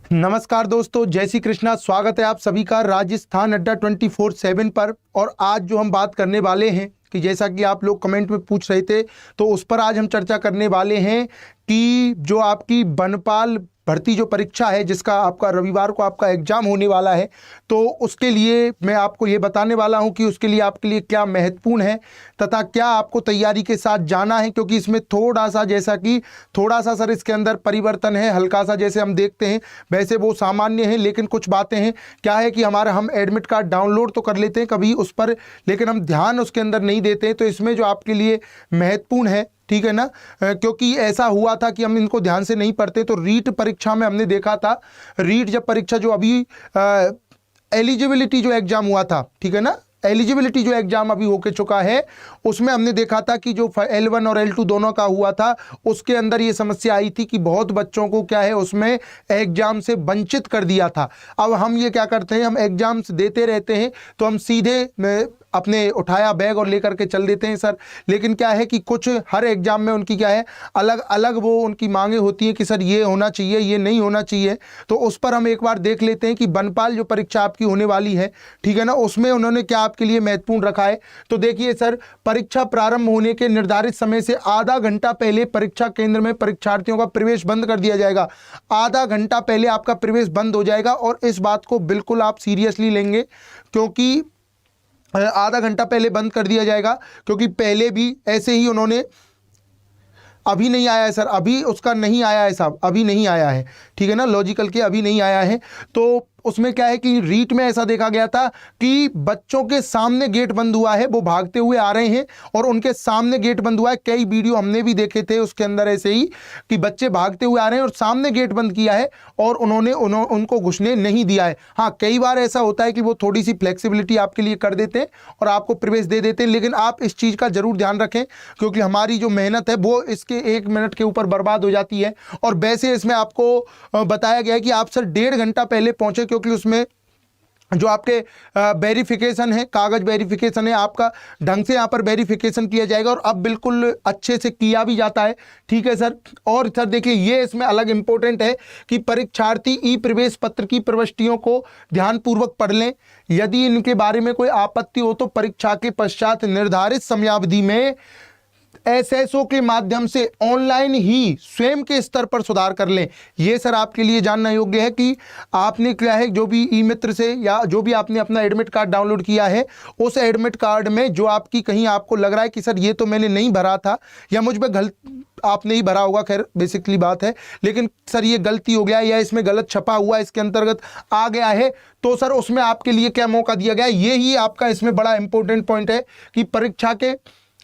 नमस्कार दोस्तों, जय श्री कृष्णा। स्वागत है आप सभी का राजस्थान अड्डा 24/7 पर। और आज जो हम बात करने वाले हैं कि जैसा कि आप लोग कमेंट में पूछ रहे थे, तो उस पर आज हम चर्चा करने वाले हैं कि जो आपकी बनपाल भर्ती जो परीक्षा है, जिसका आपका रविवार को आपका एग्जाम होने वाला है, तो उसके लिए मैं आपको ये बताने वाला हूं कि उसके लिए आपके लिए क्या महत्वपूर्ण है तथा क्या आपको तैयारी के साथ जाना है। क्योंकि इसमें थोड़ा सा सर इसके अंदर परिवर्तन है, हल्का सा जैसे हम देखते हैं वैसे वो सामान्य है, लेकिन कुछ बातें हैं। क्या है कि हम एडमिट कार्ड डाउनलोड तो कर लेते हैं कभी उस पर, लेकिन हम ध्यान उसके अंदर नहीं देते हैं। तो इसमें जो आपके लिए महत्वपूर्ण है, ठीक है ना, क्योंकि ऐसा हुआ था कि हम इनको ध्यान से नहीं पढ़ते। तो रीट परीक्षा में हमने देखा था, रीट जब परीक्षा जो अभी एलिजिबिलिटी जो एग्जाम हुआ था, ठीक है ना, एलिजिबिलिटी जो एग्जाम अभी होके चुका है, उसमें हमने देखा था कि जो L1 और L2 दोनों का हुआ था, उसके अंदर ये समस्या आई थी कि बहुत बच्चों को क्या है उसमें एग्जाम से वंचित कर दिया था। अब हम ये क्या करते हैं, हम एग्जाम्स देते रहते हैं, तो हम सीधे अपने उठाया बैग और लेकर के चल देते हैं सर। लेकिन क्या है कि कुछ हर एग्जाम में उनकी क्या है अलग अलग वो उनकी मांगे होती हैं कि सर ये होना चाहिए, ये नहीं होना चाहिए। तो उस पर हम एक बार देख लेते हैं कि बनपाल जो परीक्षा आपकी होने वाली है, ठीक है ना, उसमें उन्होंने क्या आपके लिए महत्वपूर्ण रखा है। तो देखिए सर, परीक्षा प्रारंभ होने के निर्धारित समय से आधा घंटा पहले परीक्षा केंद्र में परीक्षार्थियों का प्रवेश बंद कर दिया जाएगा। आधा घंटा पहले आपका प्रवेश बंद हो जाएगा, और इस बात को बिल्कुल आप सीरियसली लेंगे, क्योंकि आधा घंटा पहले बंद कर दिया जाएगा। क्योंकि पहले भी ऐसे ही उन्होंने, अभी नहीं आया है सर, अभी उसका नहीं आया है साहब, अभी नहीं आया है, ठीक है ना, लॉजिकल के अभी नहीं आया है। तो उसमें क्या है कि रीट में ऐसा देखा गया था कि बच्चों के सामने गेट बंद हुआ है, वो भागते हुए आ रहे हैं और उनके सामने गेट बंद हुआ है। कई वीडियो हमने भी देखे थे उसके अंदर ऐसे ही कि बच्चे भागते हुए आ रहे हैं और सामने गेट बंद किया है और उन्होंने उनको घुसने नहीं दिया है। हाँ, कई बार ऐसा होता है कि वो थोड़ी सी फ्लेक्सिबिलिटी आपके लिए कर देते हैं और आपको प्रवेश दे देते हैं, लेकिन आप इस चीज़ का जरूर ध्यान रखें, क्योंकि हमारी जो मेहनत है वो इसके 1 मिनट के ऊपर बर्बाद हो जाती है। और वैसे इसमें आपको बताया गया है कि आप सर 1.5 घंटा पहले पहुंचे, क्योंकि उसमें जो आपके वेरिफिकेशन है, कागज वेरिफिकेशन है, आपका ढंग से यहाँ पर वेरिफिकेशन किया जाएगा और अब बिल्कुल अच्छे से किया भी जाता है, ठीक है सर। और सर देखिए, ये इसमें अलग इंपॉर्टेंट है कि परीक्षार्थी ई प्रवेश पत्र की प्रविष्टियों को ध्यानपूर्वक पढ़ लें। यदि इनके बारे में कोई आपत्ति हो तो परीक्षा के पश्चात निर्धारित समयावधि में एसएसओ के माध्यम से ऑनलाइन ही स्वयं के स्तर पर सुधार कर लें। ये सर आपके लिए जानना योग्य है कि आपने क्या है, जो भी ई मित्र से या जो भी आपने अपना एडमिट कार्ड डाउनलोड किया है, उस एडमिट कार्ड में जो आपकी कहीं आपको लग रहा है कि सर ये तो मैंने नहीं भरा था या मुझ पर गलत आपने ही भरा होगा, खैर बेसिकली बात है, लेकिन सर ये गलती हो गया या इसमें गलत छपा हुआ इसके अंतर्गत आ गया है, तो सर उसमें आपके लिए क्या मौका दिया गया है। ये ही आपका इसमें बड़ा इंपॉर्टेंट पॉइंट है कि परीक्षा के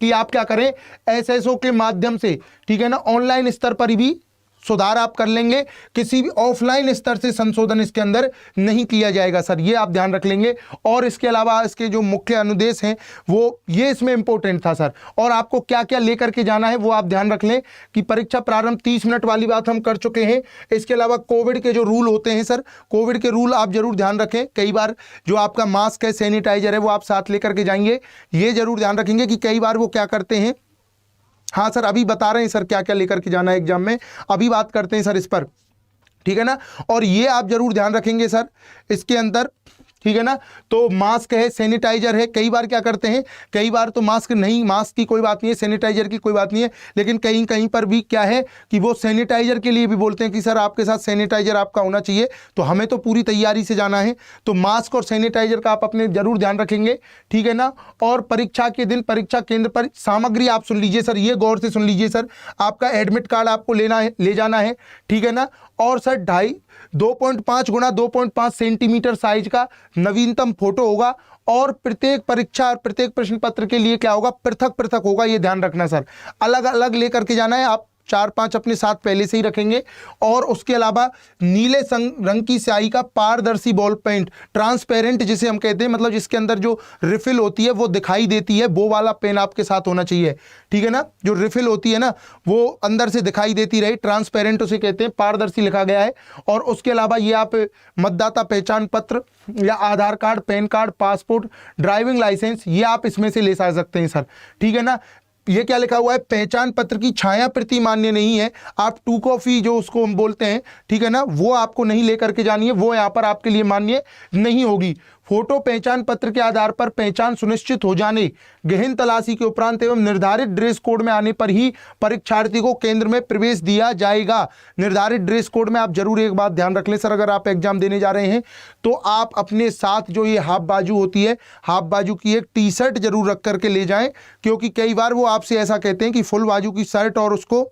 कि आप क्या करें, एसएसओ के माध्यम से, ठीक है ना, ऑनलाइन स्तर पर भी सुधार आप कर लेंगे, किसी भी ऑफलाइन स्तर से संशोधन इसके अंदर नहीं किया जाएगा सर, ये आप ध्यान रख लेंगे। और इसके अलावा इसके जो मुख्य अनुदेश हैं वो ये इसमें इंपॉर्टेंट था सर, और आपको क्या क्या लेकर के जाना है वो आप ध्यान रख लें कि परीक्षा प्रारंभ 30 मिनट वाली बात हम कर चुके हैं। इसके अलावा कोविड के जो रूल होते हैं सर, कोविड के रूल आप जरूर ध्यान रखें। कई बार जो आपका मास्क है, सैनिटाइजर है, वो आप साथ लेकर के जाएंगे, ये जरूर ध्यान रखेंगे कि कई बार वो क्या करते हैं। हाँ सर, अभी बता रहे हैं सर क्या क्या लेकर के जाना है एग्जाम में, अभी बात करते हैं सर इस पर, ठीक है ना। और ये आप जरूर ध्यान रखेंगे सर इसके अंदर, ठीक है ना। तो मास्क है, सैनिटाइजर है, कई बार क्या करते हैं, कई बार तो मास्क की कोई बात नहीं है, सैनिटाइजर की कोई बात नहीं है, लेकिन कहीं कहीं पर भी क्या है कि वो सैनिटाइजर के लिए भी बोलते हैं कि सर आपके साथ सैनिटाइजर आपका होना चाहिए। तो हमें तो पूरी तैयारी से जाना है, तो मास्क और सैनिटाइजर का आप अपने जरूर ध्यान रखेंगे, ठीक है ना। और परीक्षा के दिन परीक्षा केंद्र पर सामग्री आप सुन लीजिए सर, ये गौर से सुन लीजिए सर, आपका एडमिट कार्ड आपको लेना है, ले जाना है, ठीक है ना। और सर 2.5 गुणा 2.5 सेंटीमीटर साइज का नवीनतम फोटो होगा, और प्रत्येक परीक्षा और प्रत्येक प्रश्न पत्र के लिए क्या होगा, पृथक पृथक होगा, ये ध्यान रखना सर, अलग अलग लेकर के जाना है। आप 4-5 अपने साथ पहले से ही रखेंगे। और उसके अलावा नीले रंग की स्याही का पारदर्शी बॉल पेन, ट्रांसपेरेंट जिसे हम कहते हैं, मतलब जिसके अंदर जो रिफिल होती है वो दिखाई देती है, वो वाला पेन आपके साथ होना चाहिए, ठीक है ना। जो रिफिल होती है ना वो अंदर से दिखाई देती रहे, ट्रांसपेरेंट उसे कहते हैं, पारदर्शी लिखा गया है। और उसके अलावा ये आप मतदाता पहचान पत्र या Aadhaar card, PAN card, passport, driving licence, ये आप इसमें से ले सकते हैं सर, ठीक है ना। ये क्या लिखा हुआ है, पहचान पत्र की छाया प्रति मान्य नहीं है। आप 2 कॉपी जो उसको हम बोलते हैं, ठीक है ना, वो आपको नहीं लेकर के जानी है, वो यहाँ पर आपके लिए मान्य नहीं होगी। फोटो पहचान पत्र के आधार पर पहचान सुनिश्चित हो जाने, गहन तलाशी के उपरांत एवं निर्धारित ड्रेस कोड में आने पर ही परीक्षार्थी को केंद्र में प्रवेश दिया जाएगा। निर्धारित ड्रेस कोड में आप जरूर एक बात ध्यान रख लें सर, अगर आप एग्जाम देने जा रहे हैं तो आप अपने साथ जो ये हाफ बाजू होती है, हाफ बाजू की एक टी शर्ट जरूर रख करके ले जाएं, क्योंकि कई बार वो आपसे ऐसा कहते हैं कि फुल बाजू की शर्ट और उसको,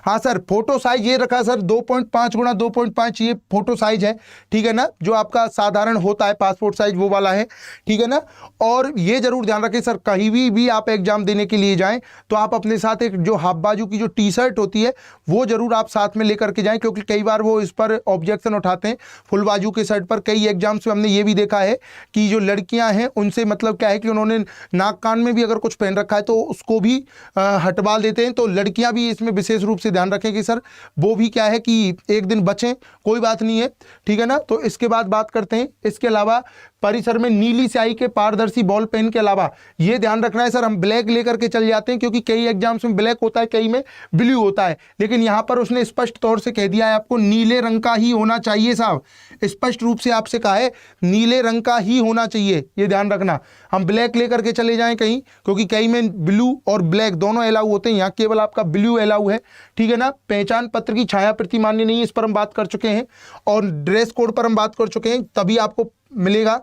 हाँ सर, फोटो साइज ये रखा सर 2.5 गुणा 2.5 ये फोटो साइज है, ठीक है ना, जो आपका साधारण होता है पासपोर्ट साइज वो वाला है, ठीक है ना। और ये जरूर ध्यान रखें सर, कहीं भी आप एग्जाम देने के लिए जाएं तो आप अपने साथ एक जो हाफ बाजू की जो टी शर्ट होती है वो जरूर आप साथ में लेकर के जाएं, क्योंकि कई बार वो इस पर ऑब्जेक्शन उठाते हैं फुल बाजू के शर्ट पर। कई एग्जाम्स में हमने ये भी देखा है कि जो लड़कियां हैं उनसे मतलब क्या है कि उन्होंने नाक कान में भी अगर कुछ पहन रखा है तो उसको भी हटवा देते हैं। तो लड़कियां भी इसमें विशेष रूप से ध्यान रखें कि सर वो भी क्या है कि एक दिन बचें, कोई बात नहीं है, ठीक है ना। तो इसके बाद बात करते हैं, इसके अलावा परिसर में नीली स्याही के पारदर्शी बॉल पेन के अलावा ये ध्यान रखना है सर, हम ब्लैक लेकर के चल जाते हैं, क्योंकि कई एग्जाम्स में ब्लैक होता है, कई में ब्लू होता है, लेकिन यहां पर उसने स्पष्ट तौर से कह दिया है आपको नीले रंग का ही होना चाहिए साहब, स्पष्ट रूप से आपसे कहा है नीले रंग का ही होना चाहिए, ये ध्यान रखना। हम ब्लैक लेकर के चले जाएं कहीं, क्योंकि कई में ब्लू और ब्लैक दोनों अलाउ होते हैं, यहाँ केवल आपका ब्लू अलाउ है, ठीक है ना। पहचान पत्र की छाया प्रति मान्य नहीं है, इस पर हम बात कर चुके हैं, और ड्रेस कोड पर हम बात कर चुके हैं, तभी आपको मिलेगा।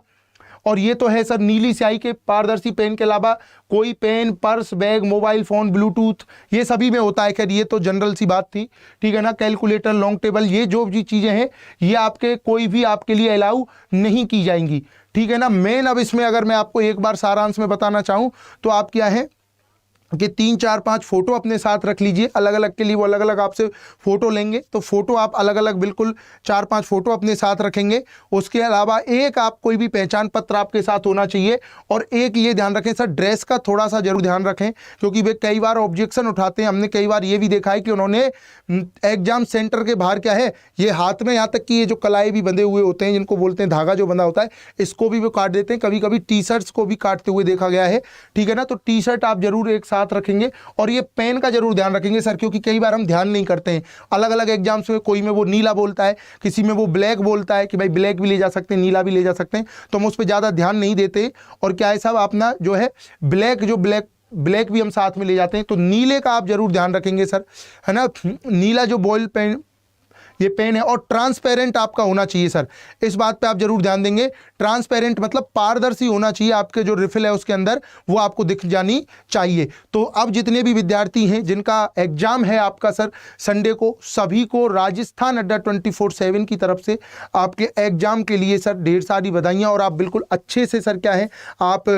और ये तो है सर नीली स्याही के पारदर्शी पेन के अलावा कोई pen, purse, bag, mobile phone, Bluetooth, ये सभी में होता है। खैर ये तो जनरल सी बात थी, ठीक है ना। कैलकुलेटर, लॉन्ग टेबल, ये जो भी चीज़ें हैं ये आपके कोई भी आपके लिए अलाउ नहीं की जाएंगी, ठीक है ना। मेन अब इसमें अगर मैं आपको एक बार सारांश में बताना चाहूँ तो आप क्या है कि 3, 4, 5 फोटो अपने साथ रख लीजिए, अलग अलग के लिए वो अलग अलग आपसे फोटो लेंगे, तो फोटो आप अलग अलग बिल्कुल 4-5 फोटो अपने साथ रखेंगे। उसके अलावा एक आप कोई भी पहचान पत्र आपके साथ होना चाहिए, और एक ये ध्यान रखें सर ड्रेस का थोड़ा सा जरूर ध्यान रखें, क्योंकि वे कई बार ऑब्जेक्शन उठाते हैं। हमने कई बार ये भी देखा है कि उन्होंने एग्जाम सेंटर के बाहर क्या है ये हाथ में, यहाँ तक कि ये जो कलाई भी बंधे हुए होते हैं जिनको बोलते हैं धागा जो बंधा होता है, इसको भी वो काट देते हैं, कभी कभी टी शर्ट्स को भी काटते हुए देखा गया है, ठीक है ना। तो टी शर्ट आप जरूर एक साथ रखेंगे, और ये पेन का जरूर ध्यान रखेंगे सर, क्योंकि कई बार हम ध्यान नहीं करते हैं, अलग अलग एग्जाम्स में कोई में वो नीला बोलता है, किसी में वो ब्लैक बोलता है कि भाई ब्लैक भी ले जा सकते हैं, नीला भी ले जा सकते हैं, तो हम उस पर ज़्यादा ध्यान नहीं देते। और क्या है साहब अपना जो है ब्लैक भी हम साथ में ले जाते हैं, तो नीले का आप जरूर ध्यान रखेंगे सर, है ना। नीला जो बॉल पेन ये पेन है, और ट्रांसपेरेंट आपका होना चाहिए सर, इस बात पे आप जरूर ध्यान देंगे। ट्रांसपेरेंट मतलब पारदर्शी होना चाहिए, आपके जो रिफिल है उसके अंदर वो आपको दिख जानी चाहिए। तो अब जितने भी विद्यार्थी हैं जिनका एग्जाम है आपका सर संडे को, सभी को राजस्थान अड्डा 24/7 की तरफ से आपके एग्जाम के लिए सर ढेर सारी बधाइयाँ, और आप बिल्कुल अच्छे से सर क्या है आप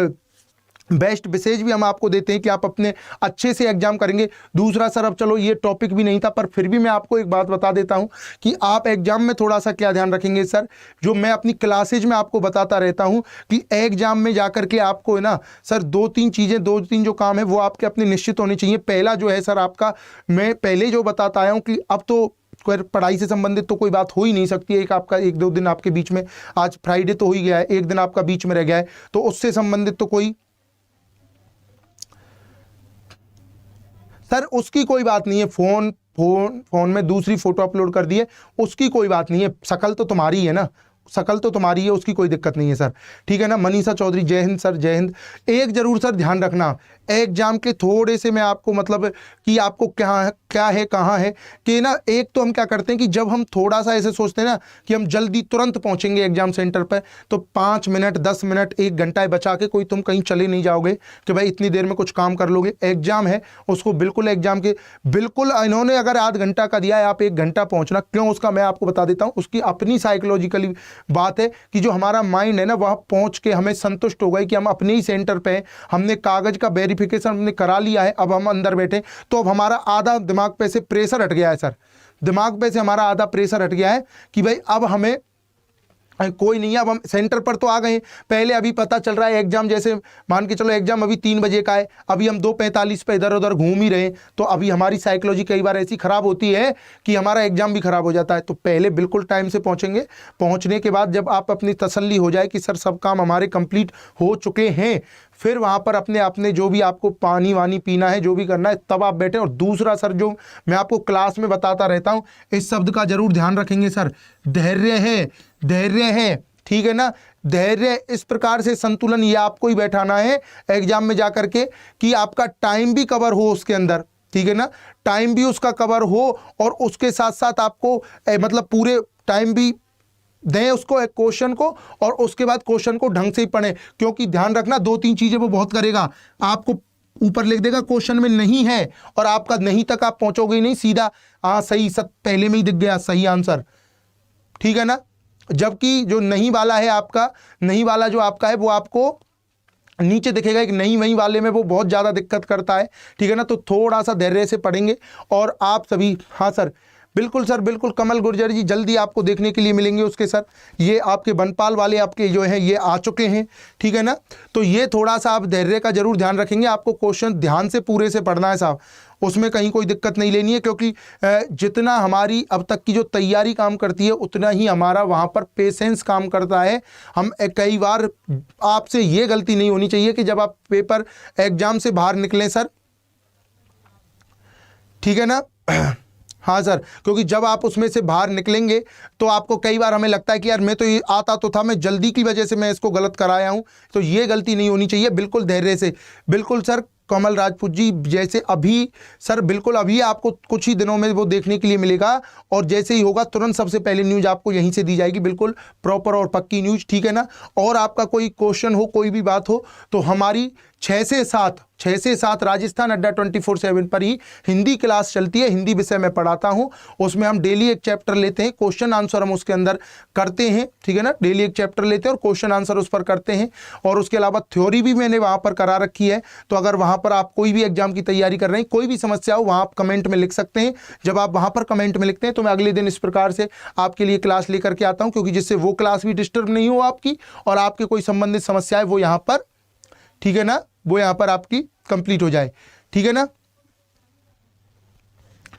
बेस्ट विशेष भी हम आपको देते हैं कि आप अपने अच्छे से एग्जाम करेंगे। दूसरा सर, अब चलो ये टॉपिक भी नहीं था, पर फिर भी मैं आपको एक बात बता देता हूं कि आप एग्जाम में थोड़ा सा क्या ध्यान रखेंगे सर, जो मैं अपनी क्लासेज में आपको बताता रहता हूं कि एग्जाम में जाकर के आपको है ना सर 2-3 चीज़ें, 2-3 जो काम है वो आपके अपने निश्चित होने चाहिए। पहला जो है सर आपका, मैं पहले जो बताता आया हूँ कि अब तो पढ़ाई से संबंधित तो कोई बात हो ही नहीं सकती है, एक आपका 1-2 दिन आपके बीच में, आज फ्राइडे तो हो ही गया है, एक दिन आपका बीच में रह गया है, तो उससे संबंधित तो कोई सर उसकी कोई बात नहीं है। फोन में दूसरी फोटो अपलोड कर दी है, उसकी कोई बात नहीं है, शकल तो तुम्हारी है ना, शकल तो तुम्हारी है, उसकी कोई दिक्कत नहीं है सर, ठीक है ना। मनीषा चौधरी, जय हिंद सर, जय हिंद। एक जरूर सर ध्यान रखना एग्जाम के थोड़े से, मैं आपको मतलब कि आपको क्या है कहाँ है कि ना, एक तो हम क्या करते हैं कि जब हम थोड़ा सा ऐसे सोचते हैं ना कि हम जल्दी तुरंत पहुंचेंगे एग्जाम सेंटर पर, तो 5 मिनट 10 मिनट 1 घंटा बचा के कोई तुम कहीं चले नहीं जाओगे कि भाई इतनी देर में कुछ काम कर लोगे। एग्जाम है उसको बिल्कुल एग्जाम के बिल्कुल, इन्होंने अगर आध घंटा का दिया है आप 1 घंटा पहुंचना, क्यों उसका मैं आपको बता देता हूं। उसकी अपनी साइकोलॉजिकली बात है कि जो हमारा माइंड है ना वहाँ पहुँच के हमें संतुष्ट हो गए कि हम अपने ही सेंटर पे हैं, हमने कागज का वेरिफिकेशन हमने करा लिया है, अब हम अंदर बैठे, तो अब हमारा आधा दिमाग पे से प्रेशर हट गया है सर, दिमाग पे से हमारा आधा प्रेशर हट गया है कि भाई अब हमें कोई नहीं है, अब हम सेंटर पर तो आ गए हैं। पहले अभी पता चल रहा है एग्जाम, जैसे मान के चलो एग्जाम अभी 3 बजे का है, अभी हम 2:45 पे इधर उधर घूम ही रहे हैं, तो अभी हमारी साइकोलॉजी कई बार ऐसी खराब होती है कि हमारा एग्जाम भी खराब हो जाता है। तो पहले बिल्कुल टाइम से पहुंचेंगे, पहुंचने के बाद जब आप अपनी तसल्ली हो जाए कि सर सब काम हमारे कंप्लीट हो चुके हैं, फिर वहाँ पर अपने अपने जो भी आपको पानी वानी पीना है, जो भी करना है, तब आप बैठे। और दूसरा सर, जो मैं आपको क्लास में बताता रहता हूँ, इस शब्द का जरूर ध्यान रखेंगे सर, धैर्य है, धैर्य है, ठीक है ना। धैर्य, इस प्रकार से संतुलन ये आपको ही बैठाना है एग्जाम में जा करके कि आपका टाइम भी कवर हो उसके अंदर, ठीक है ना, टाइम भी उसका कवर हो और उसके साथ साथ आपको मतलब पूरे टाइम भी दें उसको, एक क्वेश्चन को, और उसके बाद क्वेश्चन को ढंग से ही पढ़ें। क्योंकि ध्यान रखना, 2-3 चीजें वो बहुत करेगा, आपको ऊपर लिख देगा क्वेश्चन में नहीं है और आपका नहीं तक आप पहुंचोगे ही नहीं, सीधा हाँ सही, सब पहले में ही दिख गया सही आंसर, ठीक है ना। जबकि जो नहीं वाला है आपका, नहीं वाला जो आपका है वो आपको नीचे दिखेगा, एक नहीं वहीं वाले में वो बहुत ज़्यादा दिक्कत करता है, ठीक है ना। तो थोड़ा सा धैर्य से पढ़ेंगे और आप सभी, हाँ सर बिल्कुल सर, बिल्कुल कमल गुर्जर जी, जल्दी आपको देखने के लिए मिलेंगे उसके सर। ये आपके बनपाल वाले आपके जो हैं ये आ चुके हैं, ठीक है ना। तो ये थोड़ा सा आप धैर्य का जरूर ध्यान रखेंगे, आपको क्वेश्चन ध्यान से पूरे से पढ़ना है साहब, उसमें कहीं कोई दिक्कत नहीं लेनी है। क्योंकि जितना हमारी अब तक की जो तैयारी काम करती है, उतना ही हमारा वहाँ पर पेशेंस काम करता है। हम कई बार, आपसे ये गलती नहीं होनी चाहिए कि जब आप पेपर एग्जाम से बाहर निकलें सर, ठीक है ना। हाँ सर, क्योंकि जब आप उसमें से बाहर निकलेंगे तो आपको कई बार हमें लगता है कि यार मैं तो ये आता तो था, मैं जल्दी की वजह से मैं इसको गलत कराया हूँ। तो ये गलती नहीं होनी चाहिए, बिल्कुल धैर्य से। बिल्कुल सर कमल राजपूत जी, जैसे अभी सर, बिल्कुल अभी आपको कुछ ही दिनों में वो देखने के लिए मिलेगा और जैसे ही होगा तुरंत सबसे पहले न्यूज़ आपको यहीं से दी जाएगी, बिल्कुल प्रॉपर और पक्की न्यूज़, ठीक है ना। और आपका कोई क्वेश्चन हो, कोई भी बात हो, तो हमारी 6 से 7 राजस्थान अड्डा 24/7 पर ही हिंदी क्लास चलती है। हिंदी विषय में पढ़ाता हूँ, उसमें हम डेली एक चैप्टर लेते हैं, क्वेश्चन आंसर हम उसके अंदर करते हैं, ठीक है ना। डेली एक चैप्टर लेते हैं और क्वेश्चन आंसर उस पर करते हैं। और उसके अलावा थ्योरी भी मैंने वहाँ पर करा रखी है। तो अगर वहाँ पर आप कोई भी एग्जाम की तैयारी कर रहे हैं, कोई भी समस्या हो, वहाँ आप कमेंट में लिख सकते हैं। जब आप वहाँ पर कमेंट में लिखते हैं तो मैं अगले दिन इस प्रकार से आपके लिए क्लास लेकर के आता हूँ, क्योंकि जिससे वो क्लास भी डिस्टर्ब नहीं हो आपकी और आपके कोई संबंधित समस्या है वो यहाँ पर, ठीक है ना, वो यहाँ पर आपकी कंप्लीट हो जाए, ठीक है ना।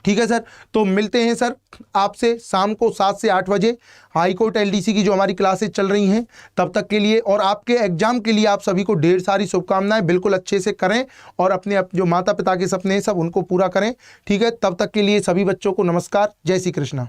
ठीक है सर, तो मिलते हैं सर आपसे शाम को 7 से 8 बजे हाई कोर्ट एलडीसी की जो हमारी क्लासेस चल रही हैं। तब तक के लिए और आपके एग्जाम के लिए आप सभी को ढेर सारी शुभकामनाएं, बिल्कुल अच्छे से करें और अपने जो माता पिता के सपने हैं सब उनको पूरा करें, ठीक है। तब तक के लिए सभी बच्चों को नमस्कार, जय श्री कृष्णा।